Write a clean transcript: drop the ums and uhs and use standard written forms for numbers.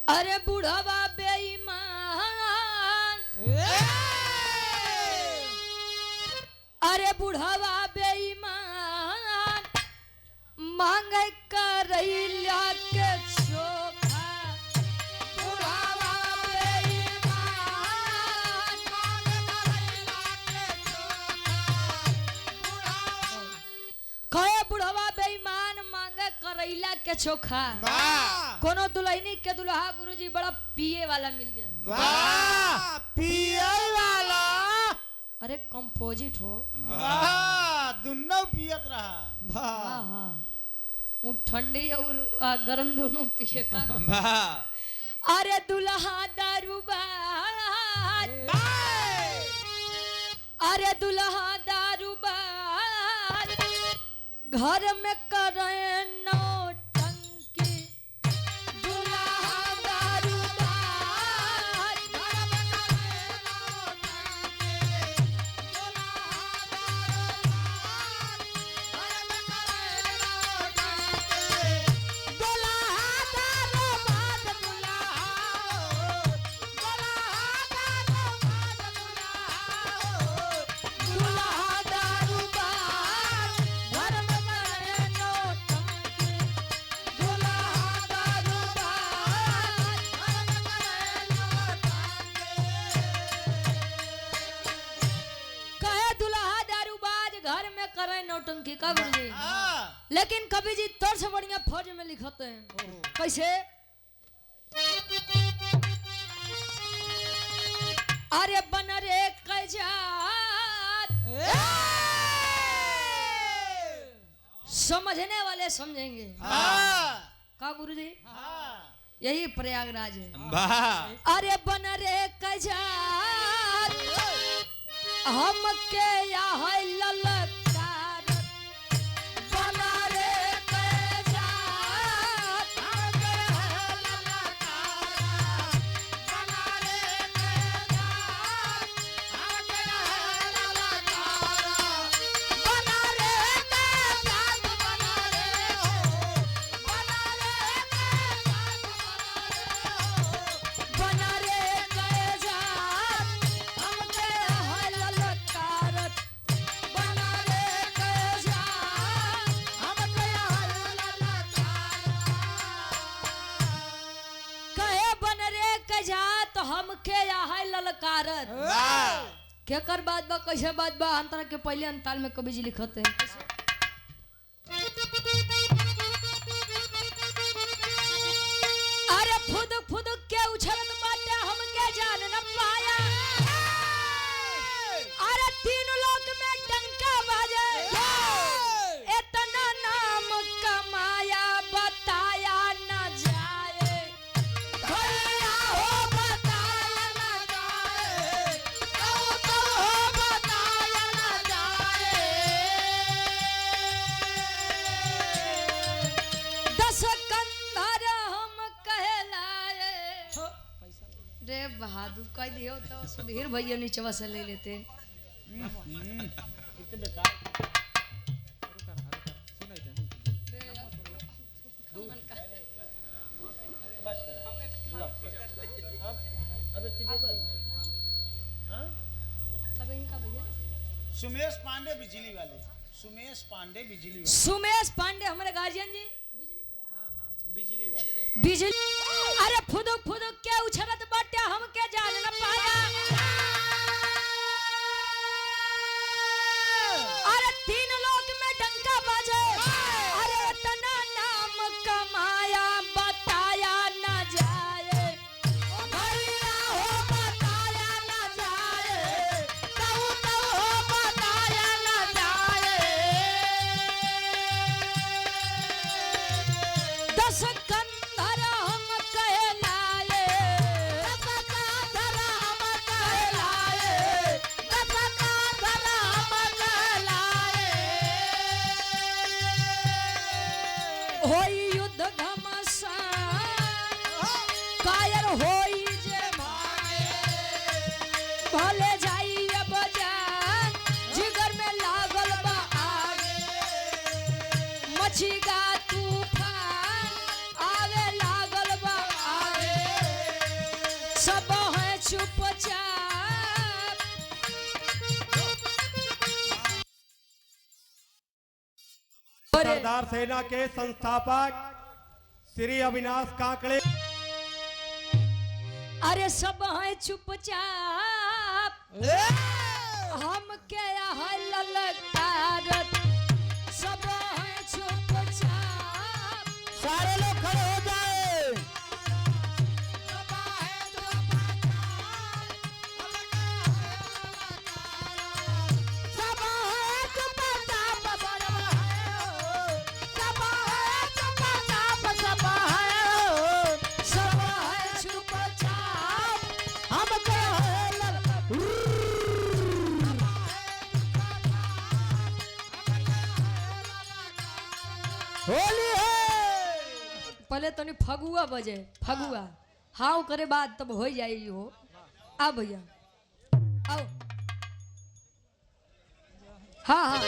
अरे बुढ़वा बेईमान, अरे बुढ़वा बेईमान मांग करैला के चोखा। बुढ़वा बेईमान मांग करैला के चोखा। कहे बुढ़वा बेईमान मांगे करैला के चोखा। कोनो दुल्हनी के दुल्हा गुरुजी बड़ा पिए वाला मिल गया। वाह पिए वाला, अरे कंपोजिट हो। वाह दोनों पियत रहा। हाँ हाँ वो ठंडी और गरम दोनों पिए का। अरे दुल्हा दारूबाज, अरे दुल्हा दारूबाज घर में करे नौटंकी। दुल्हा दारूबाज घर में करे नौटंकी। नौटंकी का गुरुजी। लेकिन कभी जी तोर से बढ़िया फौज में लिखते हैं। कैसे? अरे बन रे कजात, समझने वाले समझेंगे। का गुरुजी? यही प्रयागराज है। अरे बन रे कजात हम के यहाँ ललक हमके यहाँ ललकारत। क्या कर बात बा, कैसे बात बा? अंतरा के पहले अंताल में कवि जी लिखते हैं। अरे फुद फुद के उछलत बाटे हमके जान न पाया। अरे तीन लोक में डंका बाजे इतना नाम कमाया बताया न जाए। रे बहादुर कह दियो तो सुधीर भैया नीचवा से ले लेते। सुमेश पांडे बिजली वाले, सुमेश पांडे बिजली वाले, सुमेश पांडे हमारे गार्जियन जी बिजली वाले, बिजली। अरे फुदुक फुदुक के उछलत बाटे हमके जान न पाया। अरे तीन लोक में डंका बाजे अरे इतना नाम कमाया बताया न जाए। भैया हो बताया न जाए, तऊ तऊ हो बताया न जाए। 10 कंधर हम कहलाए, 10 कंधर हम कहलाए, 10 कंधर हम कहलाए। होई युद्ध घमासान कायर होई जे भागे। भले जाई अब जान जिगर में लागल बा आगे। मछीगा तूफान आवे लागल बा आगे। सब है चुपचाप। सरदार सेना के संस्थापक श्री अविनाश काकड़े। अरे सब है चुपचाप, हम क्या है ललकारत। सब है चुपचाप, सारे लोग खड़े हो जाए। सब है चुपचाप, सब है चुपचाप, सब है चुपचाप, हम क्या है होली है। पहले तो नहीं फगुआ बजे, फगुआ हाउ करे बाद तब हो जाएगी हो। आ भैया आओ। हाँ हाँ